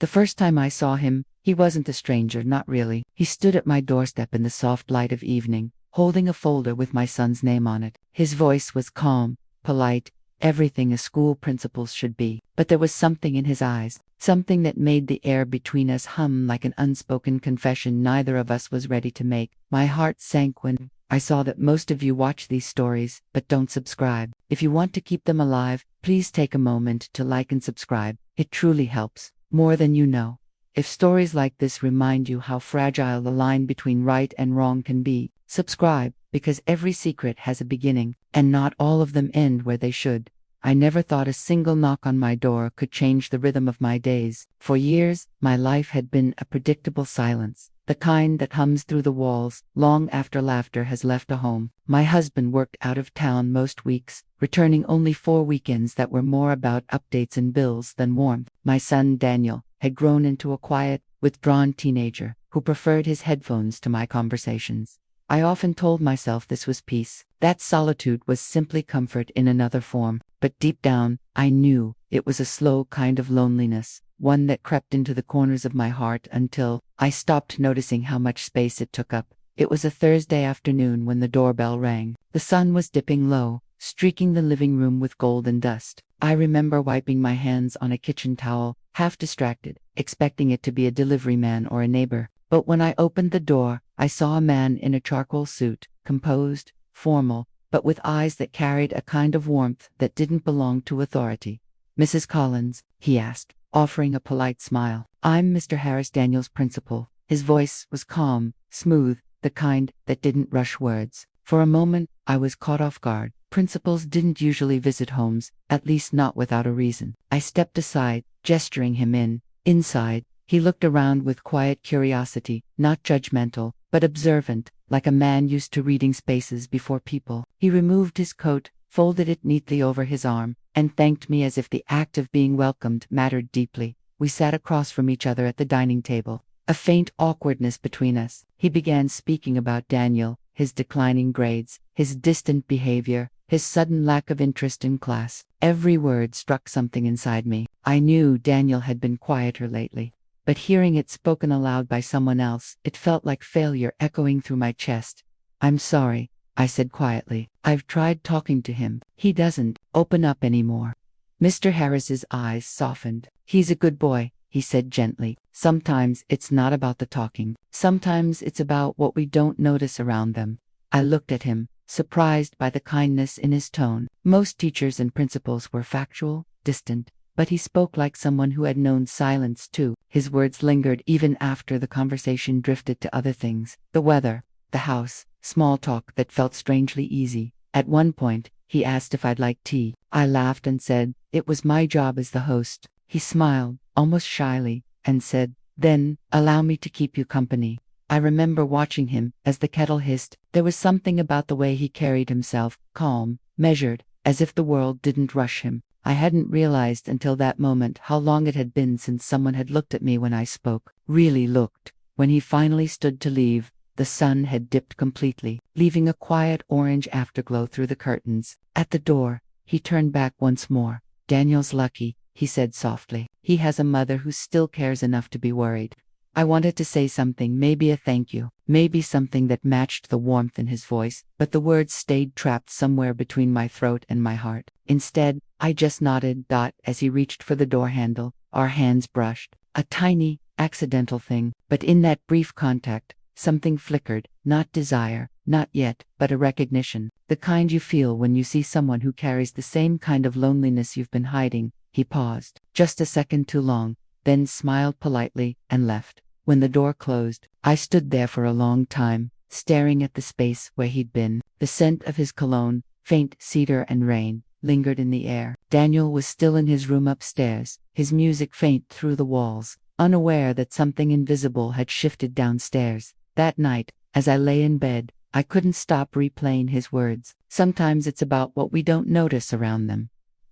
The first time I saw him, he wasn't a stranger, not really. He stood at my doorstep in the soft light of evening, holding a folder with my son's name on it. His voice was calm, polite, everything a school principal's should be. But there was something in his eyes, something that made the air between us hum like an unspoken confession neither of us was ready to make. My heart sank when I saw that most of you watch these stories, but don't subscribe. If you want to keep them alive, please take a moment to like and subscribe. It truly helps, more than you know. If stories like this remind you how fragile the line between right and wrong can be, subscribe, because every secret has a beginning, and not all of them end where they should. I never thought a single knock on my door could change the rhythm of my days. For years, my life had been a predictable silence, the kind that hums through the walls long after laughter has left a home. My husband worked out of town most weeks, returning only 4 weekends that were more about updates and bills than warmth. My son Daniel had grown into a quiet, withdrawn teenager who preferred his headphones to my conversations. I often told myself this was peace, that solitude was simply comfort in another form, but deep down, I knew it was a slow kind of loneliness, one that crept into the corners of my heart until I stopped noticing how much space it took up. It was a Thursday afternoon when the doorbell rang. The sun was dipping low, streaking the living room with golden dust. I remember wiping my hands on a kitchen towel, half distracted, expecting it to be a delivery man or a neighbor. But when I opened the door, I saw a man in a charcoal suit, composed, formal, but with eyes that carried a kind of warmth that didn't belong to authority. "Mrs. Collins?" he asked, offering a polite smile. "I'm Mr. Harris Daniels' principal." His voice was calm, smooth, the kind that didn't rush words. For a moment, I was caught off guard. Principals didn't usually visit homes, at least not without a reason. I stepped aside, gesturing him inside. He looked around with quiet curiosity, not judgmental, but observant, like a man used to reading spaces before people. He removed his coat, folded it neatly over his arm, and thanked me as if the act of being welcomed mattered deeply. We sat across from each other at the dining table, a faint awkwardness between us. He began speaking about Daniel, his declining grades, his distant behavior, his sudden lack of interest in class. Every word struck something inside me. I knew Daniel had been quieter lately, but hearing it spoken aloud by someone else, it felt like failure echoing through my chest. "I'm sorry," I said quietly. "I've tried talking to him. He doesn't open up anymore." Mr. Harris's eyes softened. "He's a good boy," he said gently. "Sometimes it's not about the talking. Sometimes it's about what we don't notice around them." I looked at him, surprised by the kindness in his tone. Most teachers and principals were factual, distant, but he spoke like someone who had known silence too. His words lingered even after the conversation drifted to other things: the weather, the house, small talk that felt strangely easy. At one point, he asked if I'd like tea. I laughed and said it was my job as the host. He smiled, almost shyly, and said, "Then, allow me to keep you company." I remember watching him as the kettle hissed. There was something about the way he carried himself, calm, measured, as if the world didn't rush him. I hadn't realized until that moment how long it had been since someone had looked at me when I spoke, really looked. When he finally stood to leave, the sun had dipped completely, leaving a quiet orange afterglow through the curtains. At the door, he turned back once more. "Daniel's lucky," he said softly. "He has a mother who still cares enough to be worried." I wanted to say something, maybe a thank you, maybe something that matched the warmth in his voice, but the words stayed trapped somewhere between my throat and my heart. Instead, I just nodded. As he reached for the door handle, our hands brushed. A tiny, accidental thing, but in that brief contact, something flickered, not desire, not yet, but a recognition, the kind you feel when you see someone who carries the same kind of loneliness you've been hiding. He paused, just a second too long, then smiled politely and left. When the door closed, I stood there for a long time, staring at the space where he'd been. The scent of his cologne, faint cedar and rain, lingered in the air. Daniel was still in his room upstairs, his music faint through the walls, unaware that something invisible had shifted downstairs. That night, as I lay in bed, I couldn't stop replaying his words. Sometimes it's about what we don't notice around them.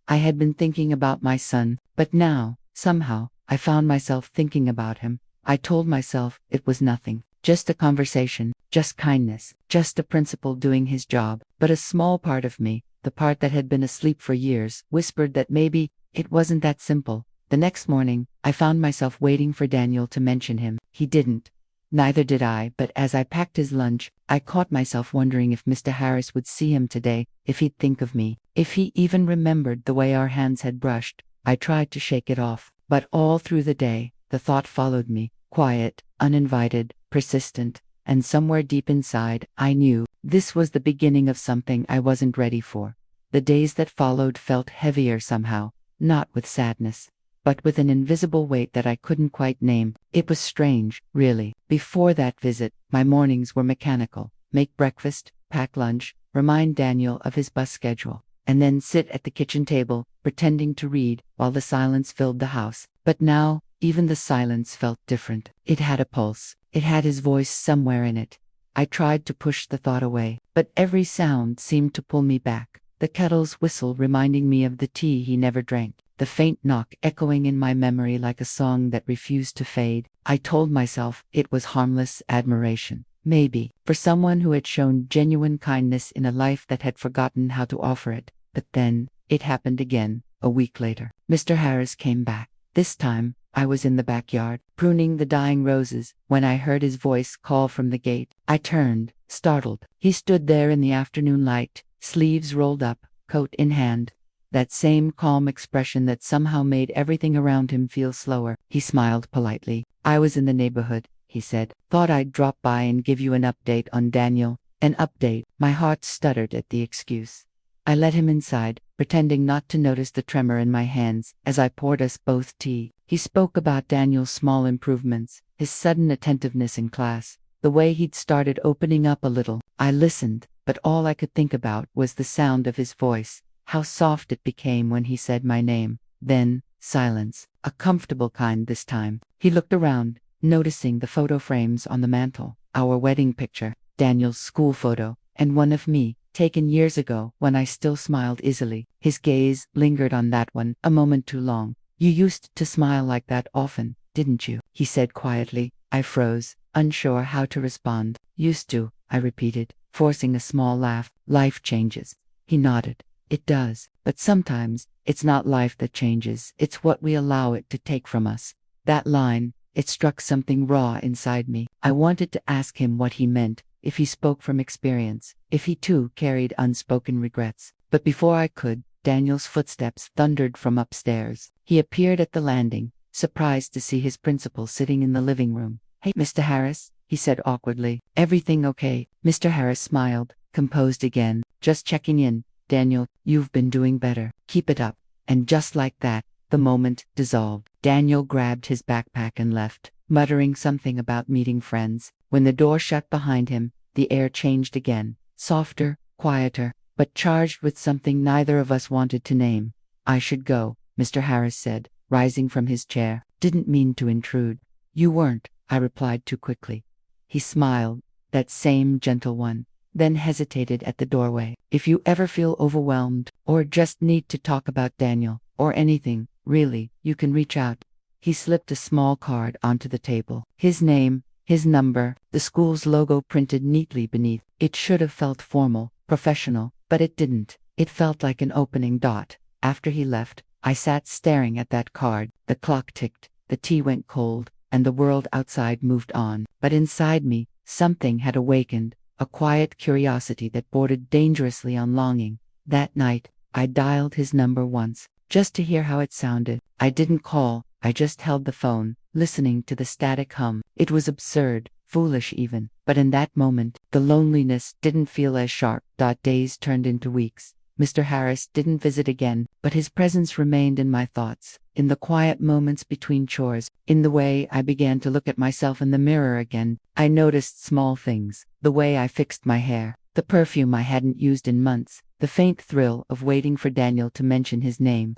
I had been thinking about my son, but now, somehow, I found myself thinking about him. I told myself it was nothing, just a conversation, just kindness, just a principal doing his job. But a small part of me, the part that had been asleep for years, whispered that maybe it wasn't that simple. The next morning, I found myself waiting for Daniel to mention him. He didn't. Neither did I, but as I packed his lunch, I caught myself wondering if Mr. Harris would see him today, if he'd think of me, if he even remembered the way our hands had brushed. I tried to shake it off, but all through the day, the thought followed me, quiet, uninvited, persistent, and somewhere deep inside, I knew this was the beginning of something I wasn't ready for. The days that followed felt heavier somehow, not with sadness, but with an invisible weight that I couldn't quite name. It was strange, really. Before that visit, my mornings were mechanical. Make breakfast, pack lunch, remind Daniel of his bus schedule, and then sit at the kitchen table, pretending to read, while the silence filled the house. But now, even the silence felt different. It had a pulse. It had his voice somewhere in it. I tried to push the thought away, but every sound seemed to pull me back. The kettle's whistle reminding me of the tea he never drank. The faint knock echoing in my memory like a song that refused to fade. I told myself it was harmless admiration. Maybe, for someone who had shown genuine kindness in a life that had forgotten how to offer it. But then, it happened again, a week later. Mr. Harris came back. This time, I was in the backyard, pruning the dying roses, when I heard his voice call from the gate. I turned, startled. He stood there in the afternoon light, sleeves rolled up, coat in hand. That same calm expression that somehow made everything around him feel slower. He smiled politely. "I was in the neighborhood," he said. "Thought I'd drop by and give you an update on Daniel." An update. My heart stuttered at the excuse. I let him inside, pretending not to notice the tremor in my hands, as I poured us both tea. He spoke about Daniel's small improvements, his sudden attentiveness in class, the way he'd started opening up a little. I listened, but all I could think about was the sound of his voice. How soft it became when he said my name. Then, silence. A comfortable kind this time. He looked around, noticing the photo frames on the mantel. Our wedding picture, Daniel's school photo, and one of me, taken years ago when I still smiled easily. His gaze lingered on that one a moment too long. "You used to smile like that often, didn't you?" he said quietly. I froze, unsure how to respond. "Used to," I repeated, forcing a small laugh. "Life changes." He nodded. "It does, but sometimes, it's not life that changes, it's what we allow it to take from us." That line, it struck something raw inside me. I wanted to ask him what he meant, if he spoke from experience, if he too carried unspoken regrets. But before I could, Daniel's footsteps thundered from upstairs. He appeared at the landing, surprised to see his principal sitting in the living room. "Hey, Mr. Harris," he said awkwardly. "Everything okay?" Mr. Harris smiled, composed again. "Just checking in. Daniel, you've been doing better. Keep it up." And just like that, the moment dissolved. Daniel grabbed his backpack and left, muttering something about meeting friends. When the door shut behind him, the air changed again, softer, quieter, but charged with something neither of us wanted to name. "I should go," Mr. Harris said, rising from his chair. "Didn't mean to intrude." "You weren't," I replied too quickly. He smiled, that same gentle one, then hesitated at the doorway. "If you ever feel overwhelmed, or just need to talk about Daniel, or anything, really, you can reach out." He slipped a small card onto the table. His name, his number, the school's logo printed neatly beneath. It should have felt formal, professional, but it didn't. It felt like an opening dot. After he left, I sat staring at that card. The clock ticked, the tea went cold, and the world outside moved on. But inside me, something had awakened. A quiet curiosity that bordered dangerously on longing. That night, I dialed his number once, just to hear how it sounded. I didn't call, I just held the phone, listening to the static hum. It was absurd, foolish even, but in that moment, the loneliness didn't feel as sharp. Days turned into weeks. Mr. Harris didn't visit again, but his presence remained in my thoughts, in the quiet moments between chores, in the way I began to look at myself in the mirror again. I noticed small things, the way I fixed my hair, the perfume I hadn't used in months, the faint thrill of waiting for Daniel to mention his name.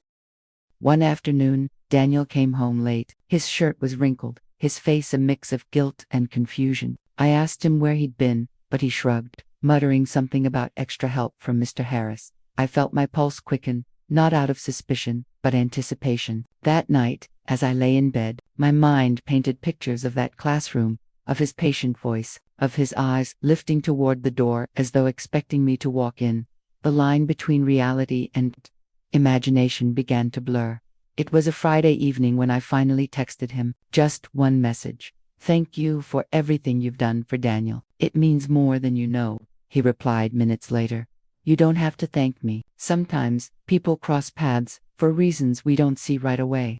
One afternoon, Daniel came home late. His shirt was wrinkled, his face a mix of guilt and confusion. I asked him where he'd been, but he shrugged, muttering something about extra help from Mr. Harris. I felt my pulse quicken, not out of suspicion, but anticipation. That night, as I lay in bed, my mind painted pictures of that classroom, of his patient voice, of his eyes lifting toward the door as though expecting me to walk in. The line between reality and imagination began to blur. It was a Friday evening when I finally texted him. Just one message. "Thank you for everything you've done for Daniel. It means more than you know," he replied minutes later. "You don't have to thank me. Sometimes people cross paths for reasons we don't see right away."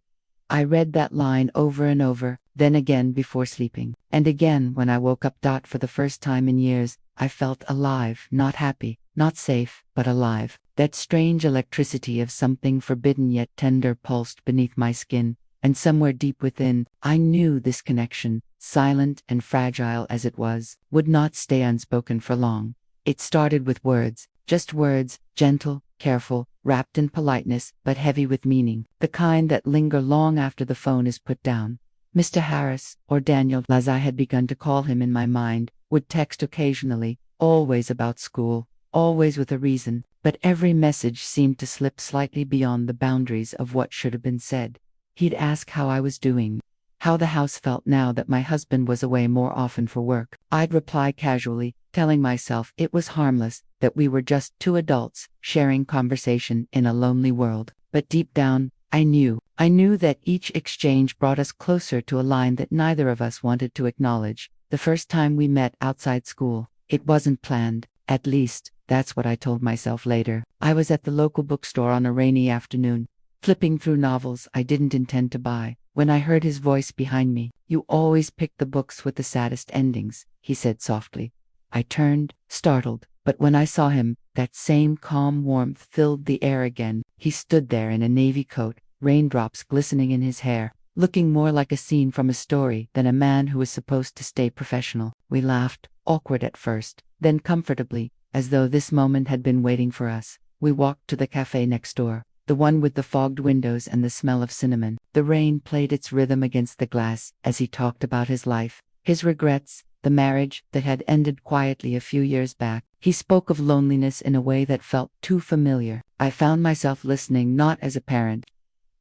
I read that line over and over, then again before sleeping, and again when I woke up. For the first time in years, I felt alive, not happy, not safe, but alive. That strange electricity of something forbidden yet tender pulsed beneath my skin, and somewhere deep within, I knew this connection, silent and fragile as it was, would not stay unspoken for long. It started with words, just words, gentle, careful, wrapped in politeness, but heavy with meaning, the kind that linger long after the phone is put down. Mr. Harris, or Daniel, as I had begun to call him in my mind, would text occasionally, always about school, always with a reason, but every message seemed to slip slightly beyond the boundaries of what should have been said. He'd ask how I was doing, how the house felt now that my husband was away more often for work. I'd reply casually, telling myself it was harmless, that we were just two adults sharing conversation in a lonely world. But deep down, I knew that each exchange brought us closer to a line that neither of us wanted to acknowledge. The first time we met outside school, it wasn't planned, at least, that's what I told myself later. I was at the local bookstore on a rainy afternoon, flipping through novels I didn't intend to buy, when I heard his voice behind me. "You always pick the books with the saddest endings," he said softly. I turned, startled, but when I saw him, that same calm warmth filled the air again. He stood there in a navy coat, raindrops glistening in his hair, looking more like a scene from a story than a man who was supposed to stay professional. We laughed, awkward at first, then comfortably, as though this moment had been waiting for us. We walked to the cafe next door, the one with the fogged windows and the smell of cinnamon. The rain played its rhythm against the glass as he talked about his life, his regrets, the marriage that had ended quietly a few years back. He spoke of loneliness in a way that felt too familiar. I found myself listening not as a parent,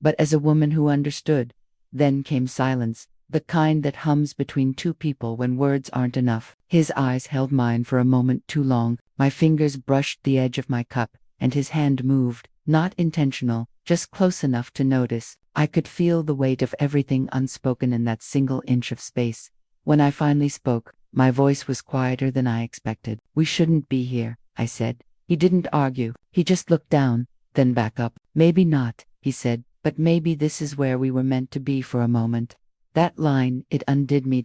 but as a woman who understood. Then came silence, the kind that hums between two people when words aren't enough. His eyes held mine for a moment too long. My fingers brushed the edge of my cup, and his hand moved, not intentional, just close enough to notice. I could feel the weight of everything unspoken in that single inch of space. When I finally spoke, my voice was quieter than I expected. "We shouldn't be here," I said. He didn't argue. He just looked down, then back up. "Maybe not," he said, "but maybe this is where we were meant to be for a moment." That line, it undid me.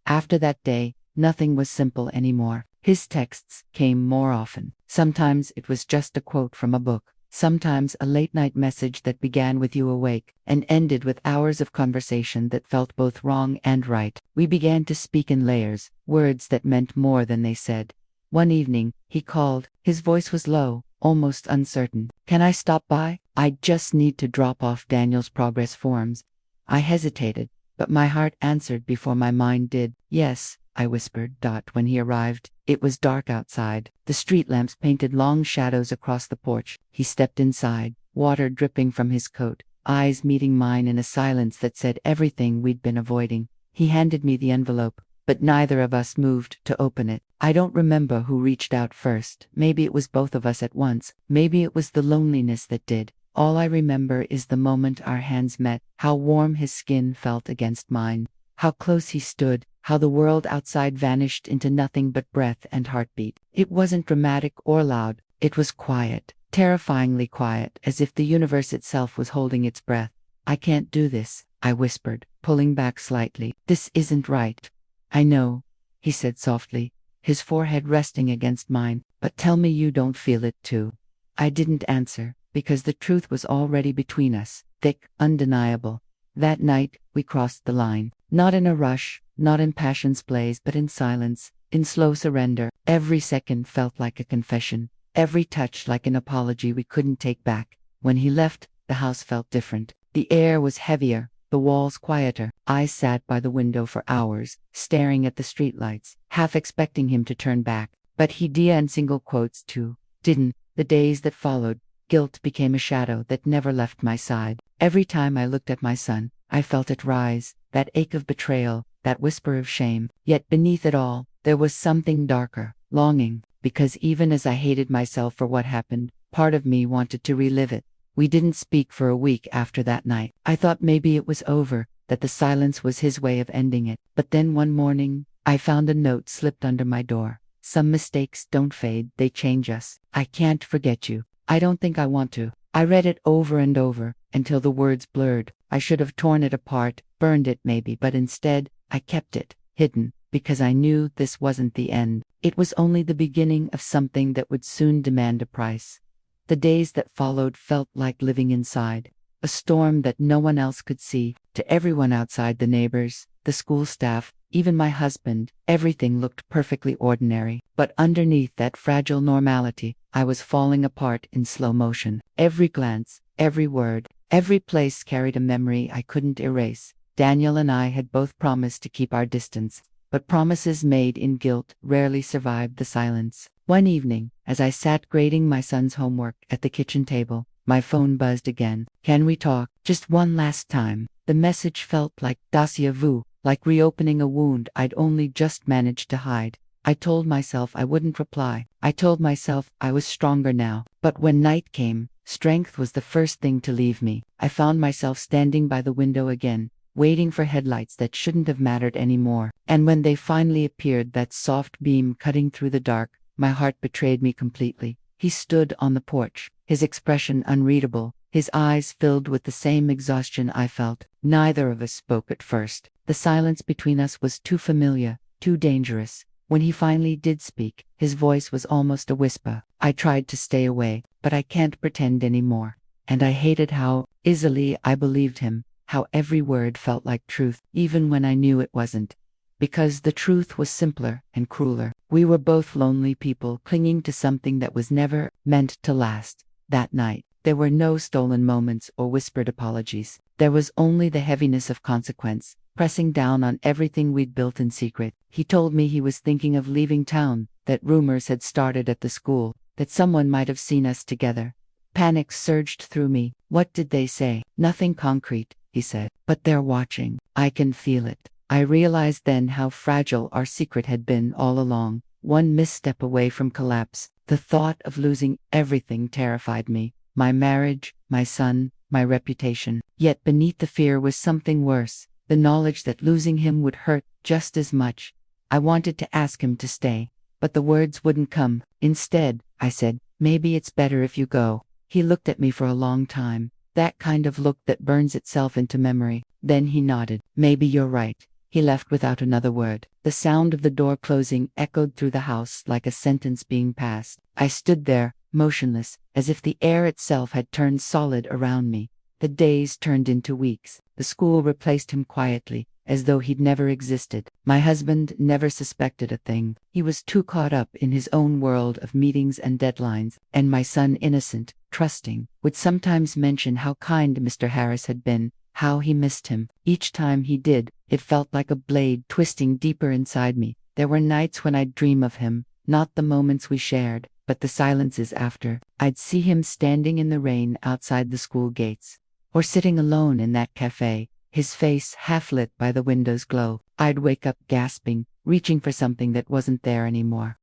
After that day, nothing was simple anymore. His texts came more often. Sometimes it was just a quote from a book. Sometimes a late-night message that began with "you awake" and ended with hours of conversation that felt both wrong and right. We began to speak in layers, words that meant more than they said. One evening, he called. His voice was low, almost uncertain. "Can I stop by? I just need to drop off Daniel's progress forms." I hesitated, but my heart answered before my mind did. "Yes," I whispered. When he arrived, it was dark outside. The street lamps painted long shadows across the porch. He stepped inside, water dripping from his coat, eyes meeting mine in a silence that said everything we'd been avoiding. He handed me the envelope, but neither of us moved to open it. I don't remember who reached out first. Maybe it was both of us at once. Maybe it was the loneliness that did. All I remember is the moment our hands met, how warm his skin felt against mine, how close he stood, how the world outside vanished into nothing but breath and heartbeat. It wasn't dramatic or loud. It was quiet, terrifyingly quiet, as if the universe itself was holding its breath. "I can't do this," I whispered, pulling back slightly. "This isn't right." "I know," he said softly, his forehead resting against mine, "but tell me you don't feel it too." I didn't answer, because the truth was already between us, thick, undeniable. That night, we crossed the line. Not in a rush, not in passion's blaze, but in silence, in slow surrender. Every second felt like a confession, every touch like an apology we couldn't take back. When he left, the house felt different. The air was heavier, the walls quieter. I sat by the window for hours, staring at the streetlights, half expecting him to turn back. But he and single quotes too. Didn't. The days that followed, guilt became a shadow that never left my side. Every time I looked at my son, I felt it rise, that ache of betrayal, that whisper of shame. Yet beneath it all, there was something darker, longing, because even as I hated myself for what happened, part of me wanted to relive it. We didn't speak for a week after that night. I thought maybe it was over, that the silence was his way of ending it. But then one morning, I found a note slipped under my door. Some mistakes don't fade, they change us. I can't forget you. I don't think I want to. I read it over and over, until the words blurred. I should have torn it apart, burned it maybe, but instead, I kept it, hidden, because I knew this wasn't the end. It was only the beginning of something that would soon demand a price. The days that followed felt like living inside. A storm that no one else could see. To everyone outside, the neighbors, the school staff, even my husband, everything looked perfectly ordinary. But underneath that fragile normality, I was falling apart in slow motion. Every glance, every word, every place carried a memory I couldn't erase. Daniel and I had both promised to keep our distance, but promises made in guilt rarely survived the silence. One evening, as I sat grading my son's homework at the kitchen table, my phone buzzed again. "Can we talk? Just one last time." The message felt like déjà vu, like reopening a wound I'd only just managed to hide. I told myself I wouldn't reply. I told myself I was stronger now. But when night came, strength was the first thing to leave me. I found myself standing by the window again, waiting for headlights that shouldn't have mattered anymore. And when they finally appeared, that soft beam cutting through the dark, my heart betrayed me completely. He stood on the porch, his expression unreadable, his eyes filled with the same exhaustion I felt. Neither of us spoke at first. The silence between us was too familiar, too dangerous. When he finally did speak, his voice was almost a whisper. I tried to stay away, but I can't pretend anymore. And I hated how easily I believed him, how every word felt like truth, even when I knew it wasn't. Because the truth was simpler and crueler. We were both lonely people clinging to something that was never meant to last. That night, there were no stolen moments or whispered apologies. There was only the heaviness of consequence, pressing down on everything we'd built in secret. He told me he was thinking of leaving town, that rumors had started at the school, that someone might have seen us together. Panic surged through me. What did they say? Nothing concrete, he said. But they're watching. I can feel it. I realized then how fragile our secret had been all along. One misstep away from collapse. The thought of losing everything terrified me. My marriage, my son, my reputation. Yet beneath the fear was something worse. The knowledge that losing him would hurt just as much. I wanted to ask him to stay, but the words wouldn't come. Instead, I said, "Maybe it's better if you go." He looked at me for a long time. That kind of look that burns itself into memory. Then he nodded. "Maybe you're right." He left without another word. The sound of the door closing echoed through the house like a sentence being passed. I stood there, motionless, as if the air itself had turned solid around me. The days turned into weeks. The school replaced him quietly, as though he'd never existed. My husband never suspected a thing. He was too caught up in his own world of meetings and deadlines. And my son, innocent, trusting, would sometimes mention how kind Mr. Harris had been, how he missed him. Each time he did, it felt like a blade twisting deeper inside me. There were nights when I'd dream of him, not the moments we shared, but the silences after. I'd see him standing in the rain outside the school gates, or sitting alone in that cafe, his face half lit by the window's glow. I'd wake up gasping, reaching for something that wasn't there anymore.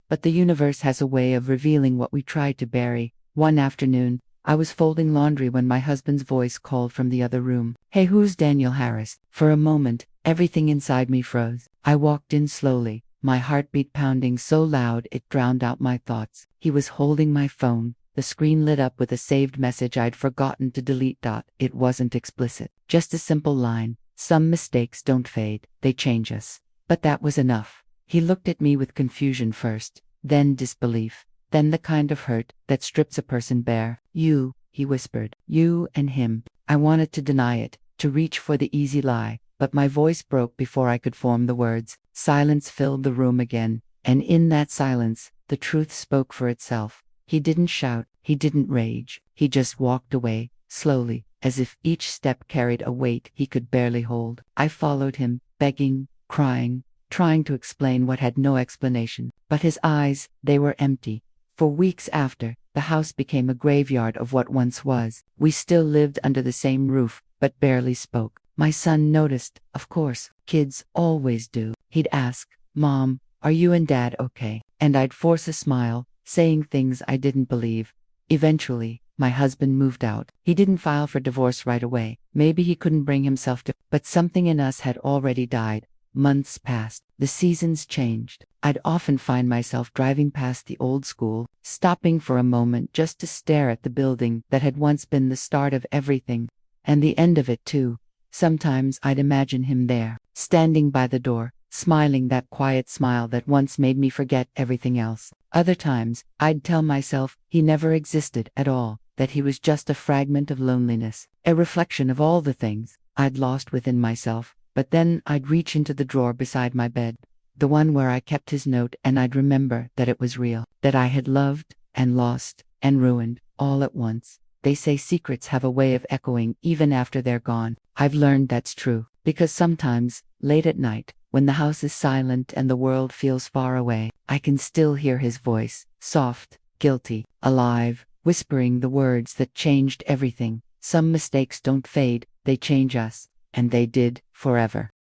But the universe has a way of revealing what we try to bury. One afternoon, I was folding laundry when my husband's voice called from the other room. "Hey, who's Daniel Harris?" For a moment, everything inside me froze. I walked in slowly, my heartbeat pounding so loud it drowned out my thoughts. He was holding my phone. The screen lit up with a saved message I'd forgotten to delete. It wasn't explicit, just a simple line. "Some mistakes don't fade, they change us." But that was enough. He looked at me with confusion first, then disbelief. Then the kind of hurt that strips a person bare. "You," he whispered. "You and him." I wanted to deny it, to reach for the easy lie, but my voice broke before I could form the words. Silence filled the room again, and in that silence, the truth spoke for itself. He didn't shout, he didn't rage, he just walked away, slowly, as if each step carried a weight he could barely hold. I followed him, begging, crying, trying to explain what had no explanation. But his eyes, they were empty. For weeks after, the house became a graveyard of what once was. We still lived under the same roof, but barely spoke. My son noticed, of course, kids always do. He'd ask, "Mom, are you and Dad okay?" And I'd force a smile, saying things I didn't believe. Eventually, My husband moved out. He didn't file for divorce right away. Maybe he couldn't bring himself to, but something in us had already died. Months passed. The seasons changed. I'd often find myself driving past the old school, stopping for a moment just to stare at the building that had once been the start of everything. And the end of it too. Sometimes I'd imagine him there, standing by the door, smiling that quiet smile that once made me forget everything else. Other times, I'd tell myself he never existed at all, that he was just a fragment of loneliness, a reflection of all the things I'd lost within myself. But then I'd reach into the drawer beside my bed, the one where I kept his note, and I'd remember that it was real, that I had loved and lost and ruined all at once. They say secrets have a way of echoing even after they're gone. I've learned that's true, because sometimes, late at night, when the house is silent and the world feels far away, I can still hear his voice, soft, guilty, alive, whispering the words that changed everything. Some mistakes don't fade, they change us. And they did, forever.